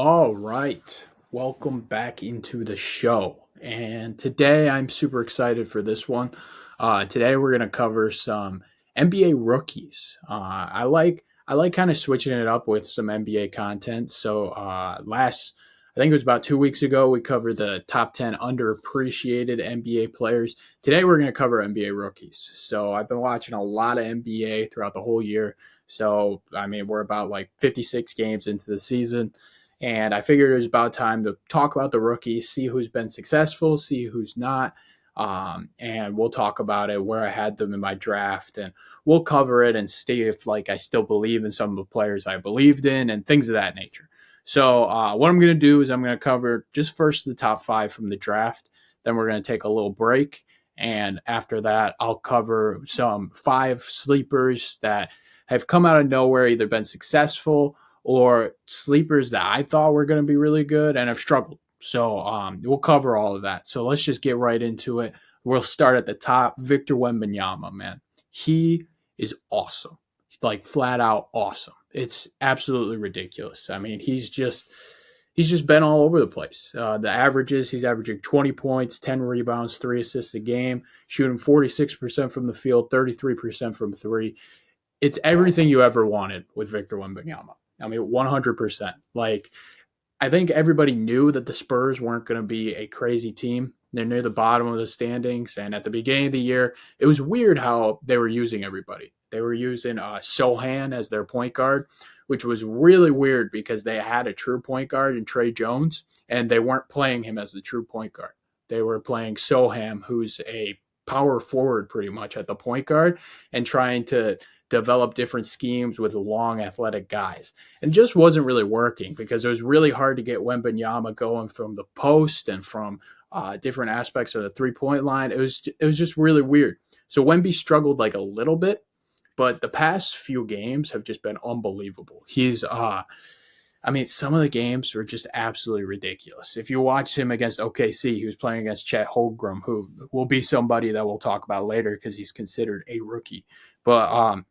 All right. Welcome back into the show. And today I'm super excited for this one. Today we're going to cover some NBA rookies. I like kind of switching it up with some NBA content. So I think it was about 2 weeks ago, we covered the top 10 underappreciated NBA players. Today we're going to cover NBA rookies. So I've been watching a lot of NBA throughout the whole year. So I mean, we're about like 56 games into the season. And I figured it was about time to talk about the rookies, see who's been successful, see who's not. And we'll talk about it, where I had them in my draft, and we'll cover it and see if like I still believe in some of the players I believed in and things of that nature. So what I'm going to do is I'm going to cover just first the top five from the draft. Then we're going to take a little break. And after that, I'll cover some five sleepers that have come out of nowhere, either been successful or sleepers that I thought were going to be really good and have struggled. So we'll cover all of that. So let's just get right into it. We'll start at the top. Victor Wembanyama, man, he is awesome, like flat out awesome. It's absolutely ridiculous. I mean, he's just been all over the place. The averages, he's averaging 20 points, 10 rebounds, 3 assists a game, shooting 46% from the field, 33% from three. It's everything you ever wanted with Victor Wembanyama. I mean, 100%. Like, I think everybody knew that the Spurs weren't going to be a crazy team. They're near the bottom of the standings. And at the beginning of the year, it was weird how they were using everybody. They were using Sohan as their point guard, which was really weird because they had a true point guard in Trey Jones, and they weren't playing him as the true point guard. They were playing Soham, who's a power forward pretty much at the point guard, and trying to develop different schemes with long athletic guys, and just wasn't really working because it was really hard to get Wembanyama going from the post and from different aspects of the 3 point line. It was just really weird. So Wemby struggled like a little bit, but the past few games have just been unbelievable. I mean, some of the games were just absolutely ridiculous. If you watch him against OKC, he was playing against Chet Holmgren, who will be somebody that we'll talk about later because he's considered a rookie. But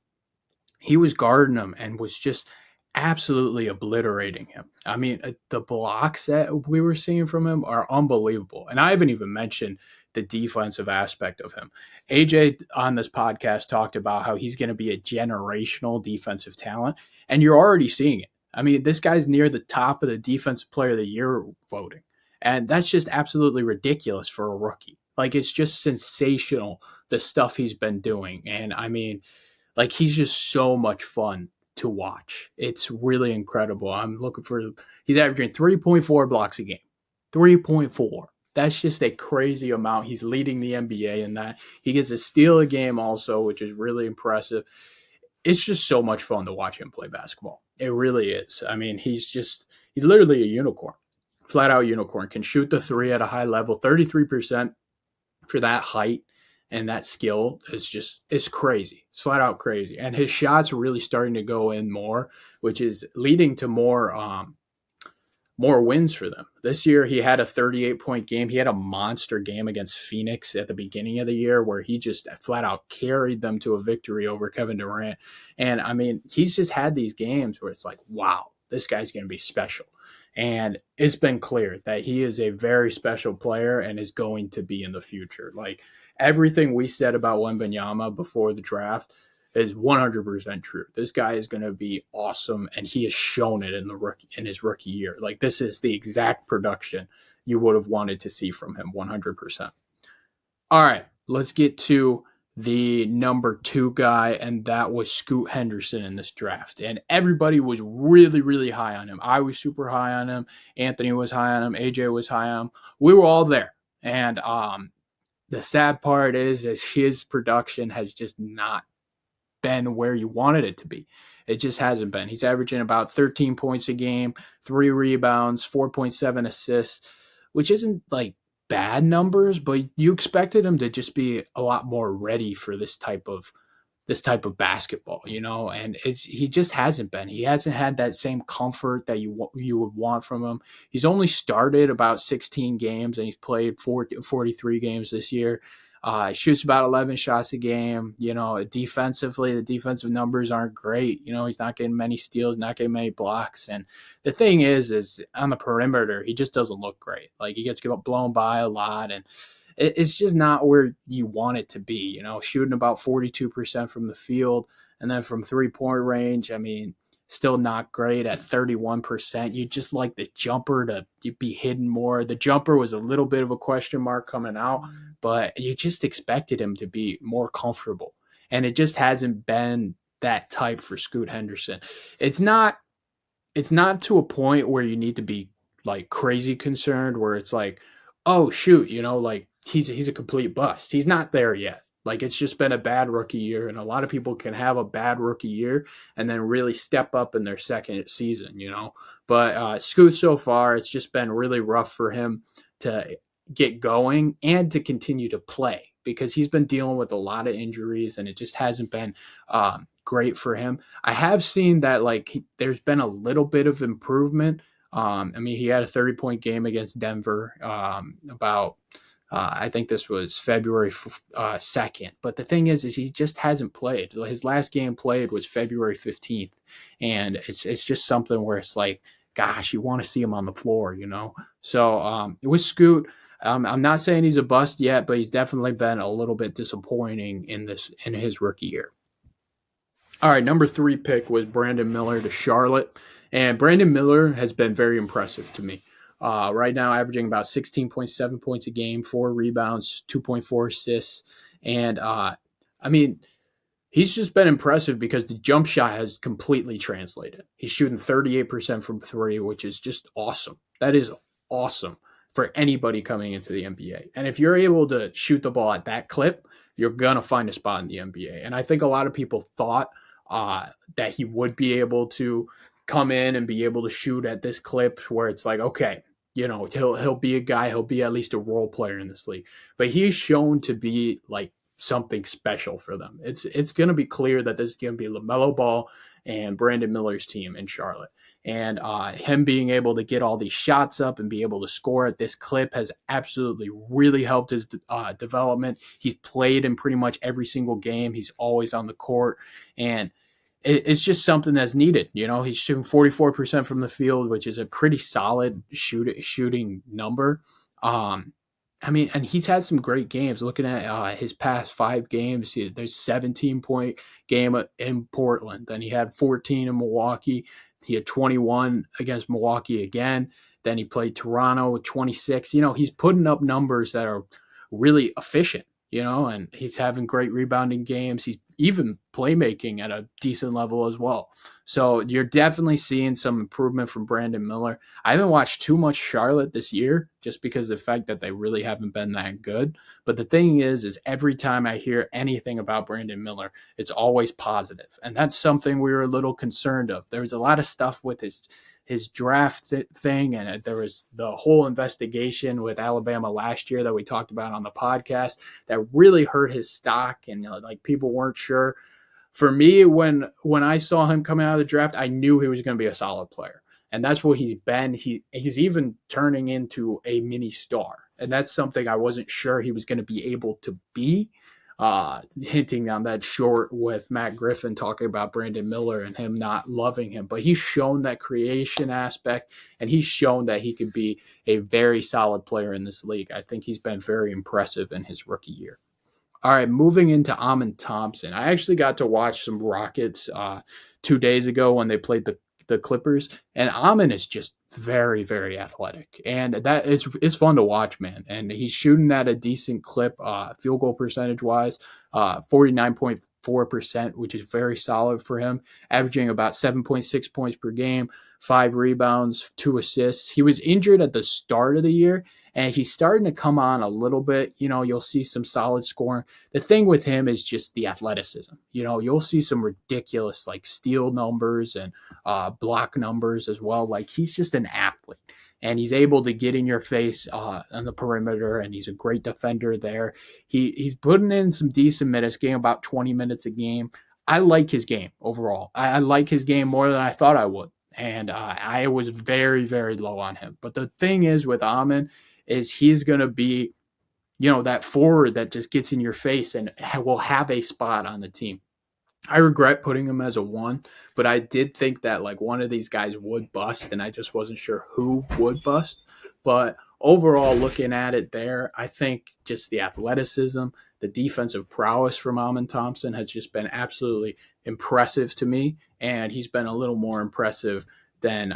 he was guarding him and was just absolutely obliterating him. I mean, the blocks that we were seeing from him are unbelievable. And I haven't even mentioned the defensive aspect of him. AJ on this podcast talked about how he's going to be a generational defensive talent, and you're already seeing it. I mean, this guy's near the top of the defensive player of the year voting. And that's just absolutely ridiculous for a rookie. Like, it's just sensational, the stuff he's been doing. And I mean, like, he's just so much fun to watch. It's really incredible. I'm looking for he's averaging 3.4 blocks a game. 3.4. That's just a crazy amount. He's leading the NBA in that. He gets a steal a game also, which is really impressive. It's just so much fun to watch him play basketball. It really is. I mean, he's literally a unicorn. Flat out unicorn. Can shoot the three at a high level, 33% for that height and that skill is just it's crazy. It's flat out crazy. And his shots are really starting to go in more, which is leading to more wins for them. This year he had a 38-point game. He had a monster game against Phoenix at the beginning of the year where he just flat out carried them to a victory over Kevin Durant. And I mean, he's just had these games where it's like, wow, this guy's going to be special. And it's been clear that he is a very special player and is going to be in the future. Like, everything we said about Wembanyama before the draft is 100% true. This guy is going to be awesome, and he has shown it in his rookie year. Like, this is the exact production you would have wanted to see from him, 100%. All right, let's get to the number two guy, and that was Scoot Henderson in this draft. And everybody was really, really high on him. I was super high on him. Anthony was high on him. AJ was high on him. We were all there. And the sad part is his production has just not been where you wanted it to be. It just hasn't been. He's averaging about 13 points a game, 3 rebounds, 4.7 assists, which isn't like bad numbers, but you expected him to just be a lot more ready for this type of basketball, and he just hasn't been. He hasn't had that same comfort that you would want from him. He's only started about 16 games and he's played 43 games this year. Shoots about 11 shots a game. Defensively, the defensive numbers aren't great. He's not getting many steals, not getting many blocks. And the thing is on the perimeter, he just doesn't look great. Like, he gets blown by a lot, and it's just not where you want it to be. Shooting about 42% from the field, and then from 3-point range, I mean, still not great at 31%. You just like the jumper to be hidden more. The jumper was a little bit of a question mark coming out, but you just expected him to be more comfortable. And it just hasn't been that type for Scoot Henderson. It's not to a point where you need to be like crazy concerned, where it's like, oh shoot, like he's a complete bust. He's not there yet. Like, it's just been a bad rookie year, and a lot of people can have a bad rookie year and then really step up in their second season. But Scoot, so far, it's just been really rough for him to get going and to continue to play, because he's been dealing with a lot of injuries, and it just hasn't been great for him. I have seen that there's been a little bit of improvement. I mean, he had a 30-point game against Denver about I think this was February 2nd. But the thing is he just hasn't played. His last game played was February 15th. And it's just something where it's like, gosh, you want to see him on the floor. So it was Scoot. I'm not saying he's a bust yet, but he's definitely been a little bit disappointing in his rookie year. All right, number 3 pick was Brandon Miller to Charlotte. And Brandon Miller has been very impressive to me. Right now, averaging about 16.7 points a game, 4 rebounds, 2.4 assists. And, I mean, he's just been impressive because the jump shot has completely translated. He's shooting 38% from 3, which is just awesome. That is awesome for anybody coming into the NBA. And if you're able to shoot the ball at that clip, you're going to find a spot in the NBA. And I think a lot of people thought that he would be able to come in and be able to shoot at this clip where it's like, okay, he'll be a guy, he'll be at least a role player in this league. But he's shown to be like something special for them. It's going to be clear that this is going to be LaMelo Ball and Brandon Miller's team in Charlotte. And him being able to get all these shots up and be able to score at this clip has absolutely really helped his development. He's played in pretty much every single game. He's always on the court. And it's just something that's needed. He's shooting 44% from the field, which is a pretty solid shooting number. I mean, and he's had some great games. Looking at his past 5 games, there's 17-point game in Portland. Then he had 14 in Milwaukee. He had 21 against Milwaukee again. Then he played Toronto with 26. He's putting up numbers that are really efficient, and he's having great rebounding games. He's even playmaking at a decent level as well. So you're definitely seeing some improvement from Brandon Miller. I haven't watched too much Charlotte this year just because of the fact that they really haven't been that good. But the thing is every time I hear anything about Brandon Miller, it's always positive. And that's something we were a little concerned of. There was a lot of stuff with his draft thing, and there was the whole investigation with Alabama last year that we talked about on the podcast that really hurt his stock, and people weren't sure. For me, when I saw him coming out of the draft, I knew he was going to be a solid player, and that's what he's been. He's even turning into a mini star, and that's something I wasn't sure he was going to be able to be. Hinting on that short with Matt Griffin talking about Brandon Miller and him not loving him. But he's shown that creation aspect, and he's shown that he could be a very solid player in this league. I think he's been very impressive in his rookie year. All right, moving into Amen Thompson. I actually got to watch some Rockets 2 days ago when they played the Clippers, and Amen is just very, very athletic, and that it's fun to watch, man. And he's shooting at a decent clip, field goal percentage wise, 49.4%, which is very solid for him, averaging about 7.6 points per game, 5 rebounds, 2 assists. He was injured at the start of the year, and he's starting to come on a little bit. You'll see some solid scoring. The thing with him is just the athleticism. You'll see some ridiculous steal numbers and block numbers as well. He's just an athlete, and he's able to get in your face on the perimeter, and he's a great defender there. He's putting in some decent minutes, getting about 20 minutes a game. I like his game overall. I like his game more than I thought I would. And I was very, very low on him. But the thing is with Amen is he's going to be that forward that just gets in your face and will have a spot on the team. I regret putting him as a one, but I did think that like one of these guys would bust, and I just wasn't sure who would bust. But overall, looking at it there, I think just the athleticism, the defensive prowess from Amon Thompson has just been absolutely impressive to me, and he's been a little more impressive than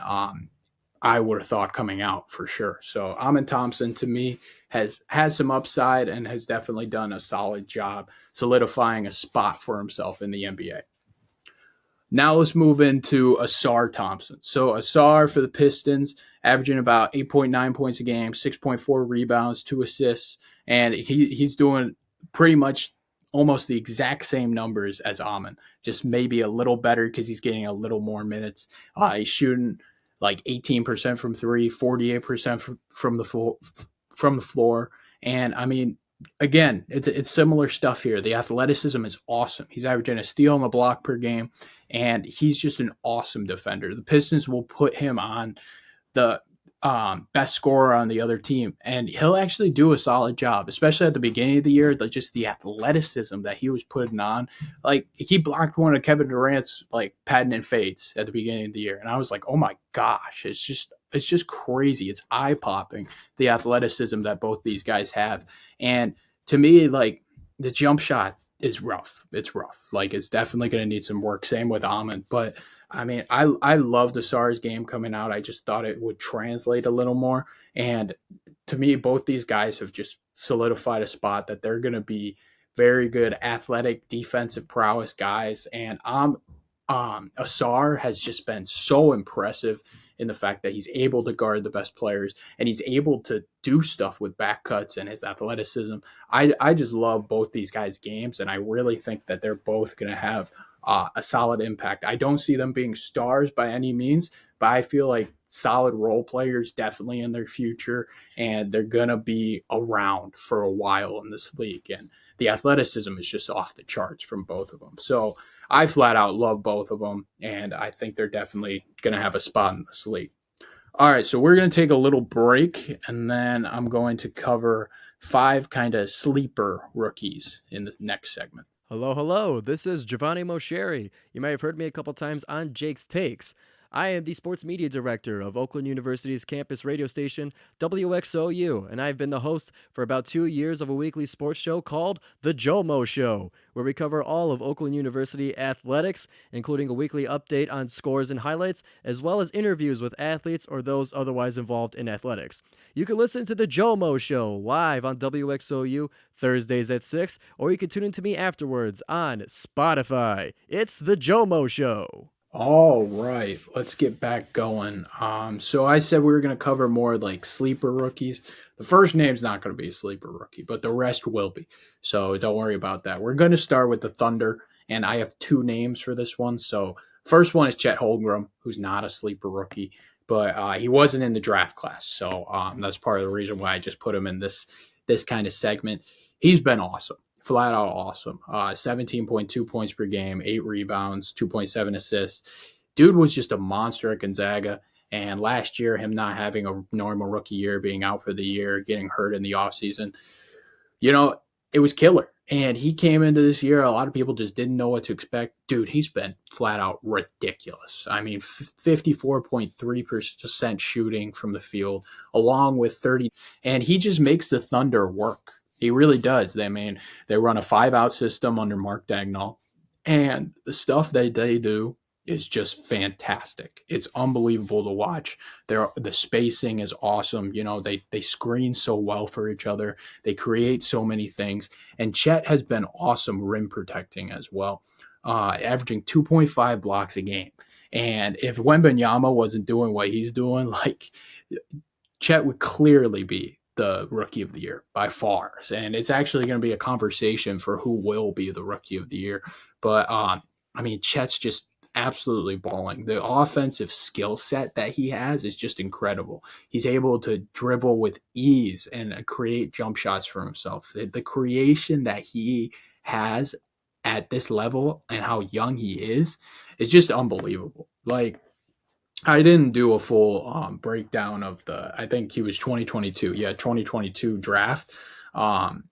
I would have thought coming out for sure. So Amon Thompson to me has some upside and has definitely done a solid job solidifying a spot for himself in the NBA. Now let's move into Asar Thompson. So Asar for the Pistons, averaging about 8.9 points a game, 6.4 rebounds, 2 assists, and he's doing pretty much almost the exact same numbers as Amon, just maybe a little better because he's getting a little more minutes. He's shooting like 18% from three, 48% from the floor, and I mean, again, it's similar stuff here. The athleticism is awesome. He's averaging a steal and a block per game, and he's just an awesome defender. The Pistons will put him on the best scorer on the other team, and he'll actually do a solid job, especially at the beginning of the year. Just the athleticism that he was putting on, like he blocked one of Kevin Durant's like patented fades at the beginning of the year, and I was like, oh my gosh, it's just crazy. It's eye popping the athleticism that both these guys have, and to me, like the jump shot is rough. It's rough. Like it's definitely going to need some work. Same with Amon, but I mean, I love the SARS game coming out. I just thought it would translate a little more. And to me, both these guys have just solidified a spot that they're going to be very good athletic defensive prowess guys. And Asar has just been so impressive in the fact that he's able to guard the best players and he's able to do stuff with back cuts and his athleticism. I just love both these guys' games, and I really think that they're both going to have a solid impact. I don't see them being stars by any means, but I feel like solid role players definitely in their future, and they're going to be around for a while in this league. And the athleticism is just off the charts from both of them. So I flat out love both of them, and I think they're definitely going to have a spot in this league. All right, so we're going to take a little break, and then I'm going to cover 5 kind of sleeper rookies in the next segment. Hello, hello. This is Giovanni Mosheri. You may have heard me a couple times on Jake's Takes. I am the sports media director of Oakland University's campus radio station, WXOU, and I've been the host for about 2 years of a weekly sports show called The JOMO Show, where we cover all of Oakland University athletics, including a weekly update on scores and highlights, as well as interviews with athletes or those otherwise involved in athletics. You can listen to The JOMO Show live on WXOU Thursdays at 6, or you can tune in to me afterwards on Spotify. It's The JOMO Show. All right, let's get back going. So I said we were going to cover more like sleeper rookies. The first name's not going to be a sleeper rookie, but the rest will be. So don't worry about that. We're going to start with the Thunder, and I have 2 names for this one. So first one is Chet Holmgren, who's not a sleeper rookie, but he wasn't in the draft class. So that's part of the reason why I just put him in this kind of segment. He's been awesome. Flat out awesome. 17.2 points per game, 8 rebounds, 2.7 assists. Dude was just a monster at Gonzaga. And last year, him not having a normal rookie year, being out for the year, getting hurt in the offseason, it was killer. And he came into this year, a lot of people just didn't know what to expect. Dude, he's been flat out ridiculous. I mean, 54.3% shooting from the field, along with 30. And he just makes the Thunder work. He really does. They run a 5-out system under Mark Dagnall, and the stuff that they do is just fantastic. It's unbelievable to watch. The spacing is awesome. They screen so well for each other. They create so many things, and Chet has been awesome rim protecting as well, averaging 2.5 blocks a game. And if Wembanyama wasn't doing what he's doing, like Chet would clearly be the rookie of the year by far. And it's actually going to be a conversation for who will be the rookie of the year. But Chet's just absolutely balling. The offensive skill set that he has is just incredible. He's able to dribble with ease and create jump shots for himself. The creation that he has at this level and how young he is just unbelievable. Like, I didn't do a full breakdown of I think he was 2022. Yeah, 2022 draft. on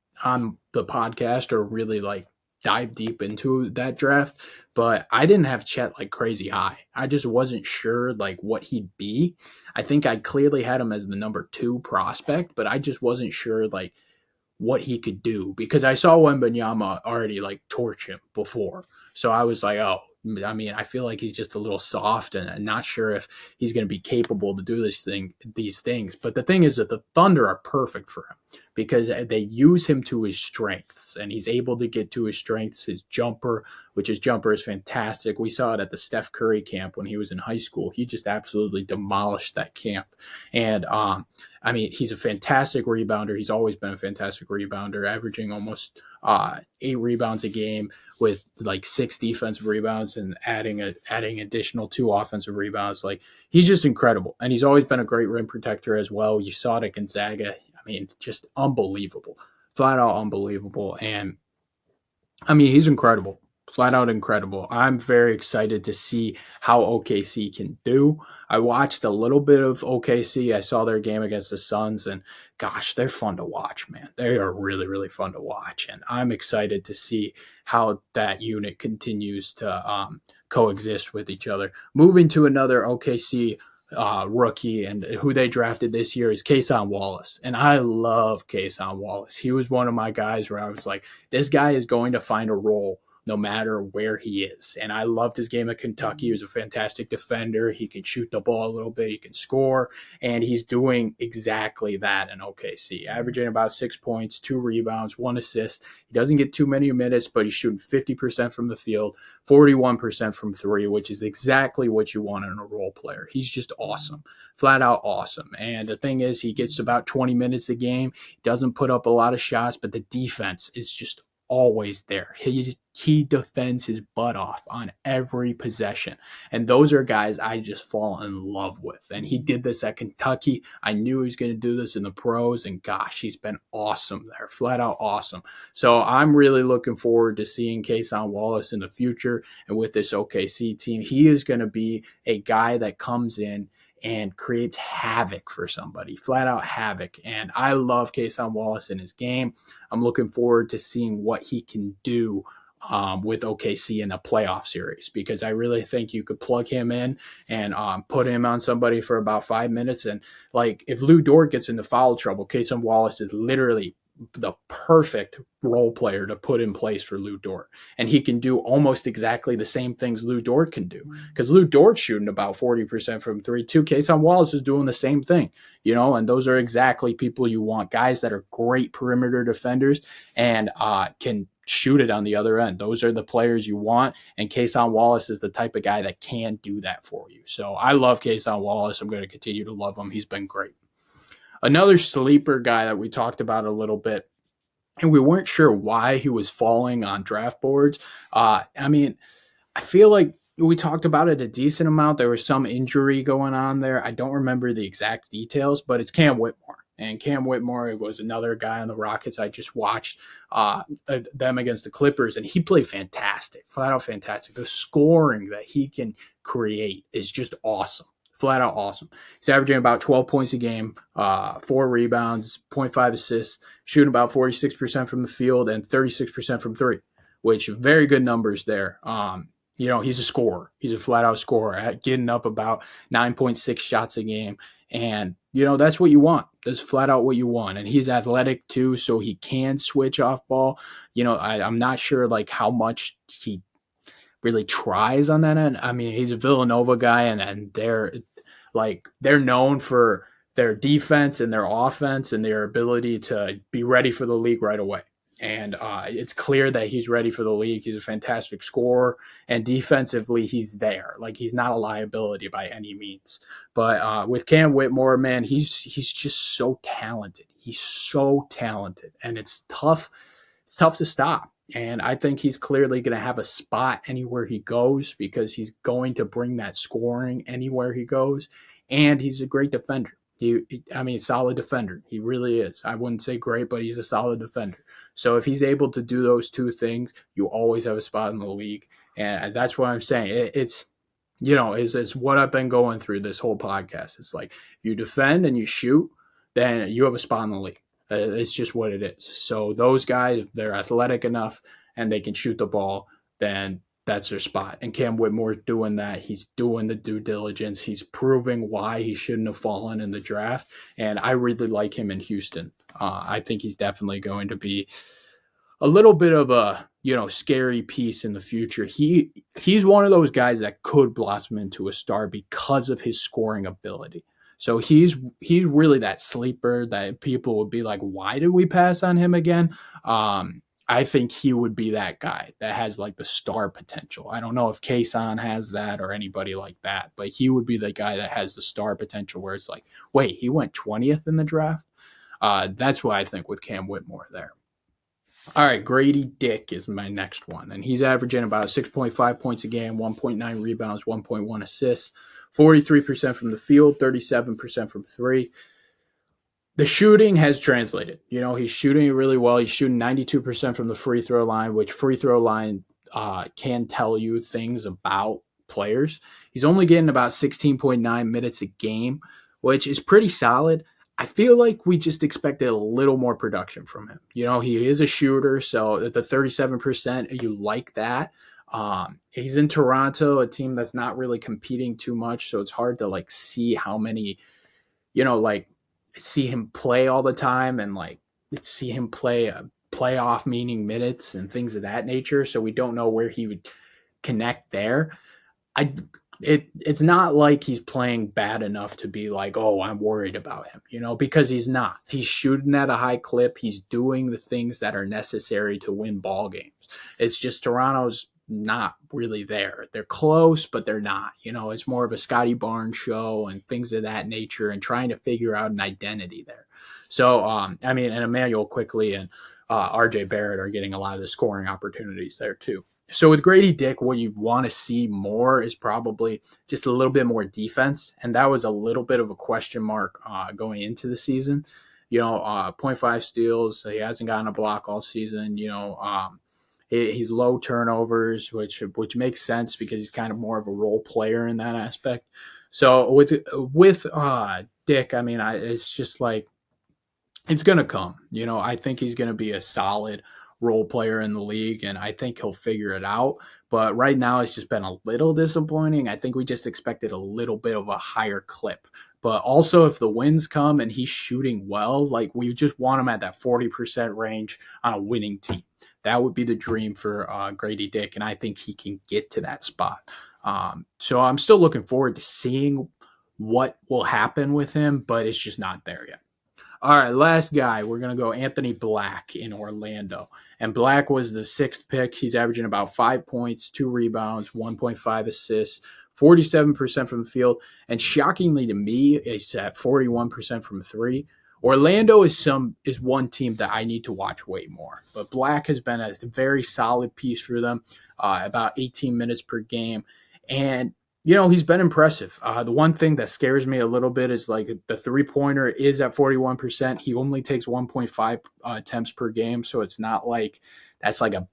the podcast or really like dive deep into that draft, but I didn't have Chet like crazy high. I just wasn't sure like what he'd be. I think I clearly had him as the number 2 prospect, but I just wasn't sure like what he could do because I saw Wembanyama already like torch him before. So I was like, oh, I mean, I feel like he's just a little soft and not sure if he's going to be capable to do these things. But the thing is that the Thunder are perfect for him because they use him to his strengths and he's able to get to his strengths, his jumper, which his jumper is fantastic. We saw it at the Steph Curry camp when he was in high school. He just absolutely demolished that camp. And I mean, he's a fantastic rebounder. He's always been a fantastic rebounder, averaging almost 8 rebounds a game with like 6 defensive rebounds and adding additional 2 offensive rebounds. Like he's just incredible, and he's always been a great rim protector as well. You saw it at Gonzaga. I mean, just unbelievable, flat out unbelievable. And I mean, he's incredible, flat out incredible. I'm very excited to see how OKC can do. I watched a little bit of OKC. I saw their game against the Suns, and gosh, they're fun to watch, man. They are really, really fun to watch, and I'm excited to see how that unit continues to coexist with each other. Moving to another OKC rookie and who they drafted this year is Kason Wallace. And I love Kason Wallace. He was one of my guys where I was like, this guy is going to find a role no matter where he is. And I loved his game at Kentucky. He was a fantastic defender. He can shoot the ball a little bit. He can score. And he's doing exactly that in OKC, averaging about 6 points, 2 rebounds, 1 assist. He doesn't get too many minutes, but he's shooting 50% from the field, 41% from 3, which is exactly what you want in a role player. He's just awesome, flat out awesome. And the thing is, he gets about 20 minutes a game. He doesn't put up a lot of shots, but the defense is just always there. He defends his butt off on every possession. And those are guys I just fall in love with. And he did this at Kentucky. I knew he was going to do this in the pros. And gosh, he's been awesome there, flat out awesome. So I'm really looking forward to seeing Kason Wallace in the future. And with this OKC team, he is going to be a guy that comes in and creates havoc for somebody, flat out havoc. And I love Kason Wallace in his game. I'm looking forward to seeing what he can do with OKC in a playoff series because I really think you could plug him in and put him on somebody for about 5 minutes. And like if Lou Dort gets into foul trouble, Kason Wallace is literally the perfect role player to put in place for Lou Dort. And he can do almost exactly the same things Lou Dort can do because Lou Dort's shooting about 40% from 3 too. Kason Wallace is doing the same thing, and those are exactly people you want, guys that are great perimeter defenders and can shoot it on the other end. Those are the players you want, and Kason Wallace is the type of guy that can do that for you. So I love Kason Wallace. I'm going to continue to love him. He's been great. Another sleeper guy that we talked about a little bit, and we weren't sure why he was falling on draft boards. I mean, I feel like we talked about it a decent amount. There was some injury going on there. I don't remember the exact details, but it's Cam Whitmore. And Cam Whitmore was another guy on the Rockets. I just watched them against the Clippers, and he played fantastic, flat out fantastic. The scoring that he can create is just awesome. Flat out awesome. He's averaging about 12 points a game, 4 rebounds, 0.5 assists, shooting about 46% from the field and 36% from 3, which very good numbers there. He's a scorer. He's a flat out scorer, getting up about 9.6 shots a game. And, that's what you want. That's flat out what you want. And he's athletic too, so he can switch off ball. I'm not sure like how much he really tries on that end. I mean, he's a Villanova guy, and they're known for their defense and their offense and their ability to be ready for the league right away. And it's clear that he's ready for the league. He's a fantastic scorer, and defensively, he's there. Like he's not a liability by any means. But with Cam Whitmore, man, he's just so talented. He's so talented, and it's tough. It's tough to stop. And I think he's clearly going to have a spot anywhere he goes because he's going to bring that scoring anywhere he goes. And he's a great defender. Solid defender. He really is. I wouldn't say great, but he's a solid defender. So if he's able to do those two things, you always have a spot in the league. And that's what I'm saying. It's what I've been going through this whole podcast. It's like if you defend and you shoot, then you have a spot in the league. It's just what it is. So those guys, if they're athletic enough and they can shoot the ball, then that's their spot. And Cam Whitmore's doing that. He's doing the due diligence. He's proving why he shouldn't have fallen in the draft. And I really like him in Houston. I think he's definitely going to be a little bit of a scary piece in the future. He's one of those guys that could blossom into a star because of his scoring ability. So he's really that sleeper that people would be like, why did we pass on him again? I think he would be that guy that has like the star potential. I don't know if Kason has that or anybody like that, but he would be the guy that has the star potential where it's like, wait, he went 20th in the draft. That's what I think with Cam Whitmore there. All right, Grady Dick is my next one, and he's averaging about 6.5 points a game, 1.9 rebounds, 1.1 assists, 43% from the field, 37% from three. The shooting has translated. He's shooting it really well. He's shooting 92% from the free throw line, which free throw line can tell you things about players. He's only getting about 16.9 minutes a game, which is pretty solid. I feel like we just expected a little more production from him. He is a shooter, so the 37%, you like that. He's in Toronto, a team that's not really competing too much, so it's hard to like see how many, like see him play all the time and like see him play playoff meaning minutes and things of that nature. So we don't know where he would connect there. It's not like he's playing bad enough to be like, oh, I'm worried about him, because he's not. He's shooting at a high clip. He's doing the things that are necessary to win ball games. It's just Toronto's not really there. They're close, but they're not. It's more of a Scotty Barnes show and things of that nature and trying to figure out an identity there. So, and Emmanuel Quickley and RJ Barrett are getting a lot of the scoring opportunities there too. So with Grady Dick, what you want to see more is probably just a little bit more defense. And that was a little bit of a question mark going into the season. 0.5 steals. He hasn't gotten a block all season. He's low turnovers, which makes sense because he's kind of more of a role player in that aspect. So with Dick, it's just like, it's going to come. I think he's going to be a solid role player in the league, and I think he'll figure it out. But right now, it's just been a little disappointing. I think we just expected a little bit of a higher clip. But also, if the wins come and he's shooting well, like we just want him at that 40% range on a winning team. That would be the dream for Grady Dick, and I think he can get to that spot. So I'm still looking forward to seeing what will happen with him, but it's just not there yet. All right, last guy, we're going to go Anthony Black in Orlando. And Black was the 6th pick. He's averaging about 5 points, 2 rebounds, 1.5 assists, 47% from the field. And shockingly to me, it's at 41% from 3. Orlando is one team that I need to watch way more. But Black has been a very solid piece for them, about 18 minutes per game. And he's been impressive. The one thing that scares me a little bit is like the three-pointer is at 41%. He only takes 1.5 attempts per game, so it's not like that's like a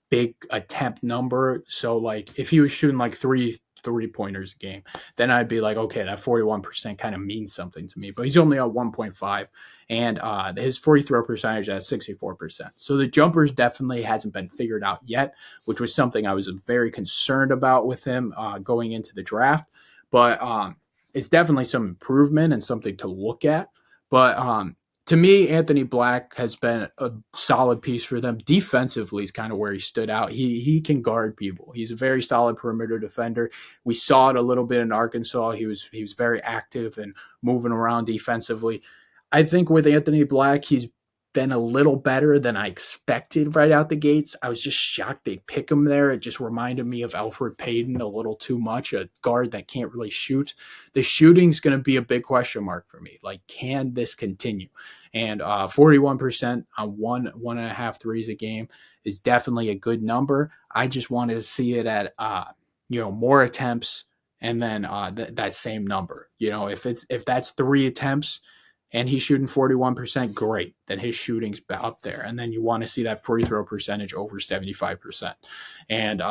big attempt number. So like if he was shooting like three-pointers a game, then I'd be like, okay, that 41% kind of means something to me. But he's only at 1.5, and his free throw percentage at 64%. So the jumpers definitely hasn't been figured out yet, which was something I was very concerned about with him going into the draft. But it's definitely some improvement and something to look at. But to me, Anthony Black has been a solid piece for them. Defensively is kind of where he stood out. He can guard people. He's a very solid perimeter defender. We saw it a little bit in Arkansas. He was very active and moving around defensively. I think with Anthony Black, he's been a little better than I expected right out the gates. I was just shocked they pick him there. It just reminded me of Elfrid Payton a little too much, a guard that can't really shoot. The shooting's going to be a big question mark for me. Like, can this continue? And 41% on one and a half threes a game is definitely a good number. I just want to see it at more attempts and then that same number. If that's 3 attempts and he's shooting 41%, great. Then his shooting's up there. And then you want to see that free throw percentage over 75%. And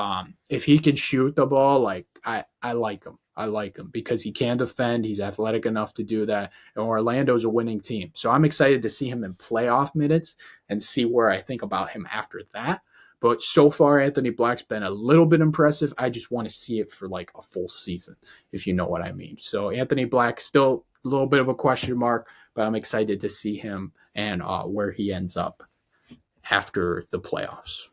if he can shoot the ball, like I like him. I like him because he can defend. He's athletic enough to do that. And Orlando's a winning team. So I'm excited to see him in playoff minutes and see where I think about him after that. But so far, Anthony Black's been a little bit impressive. I just want to see it for like a full season, if you know what I mean. So Anthony Black, still a little bit of a question mark, but I'm excited to see him and where he ends up after the playoffs.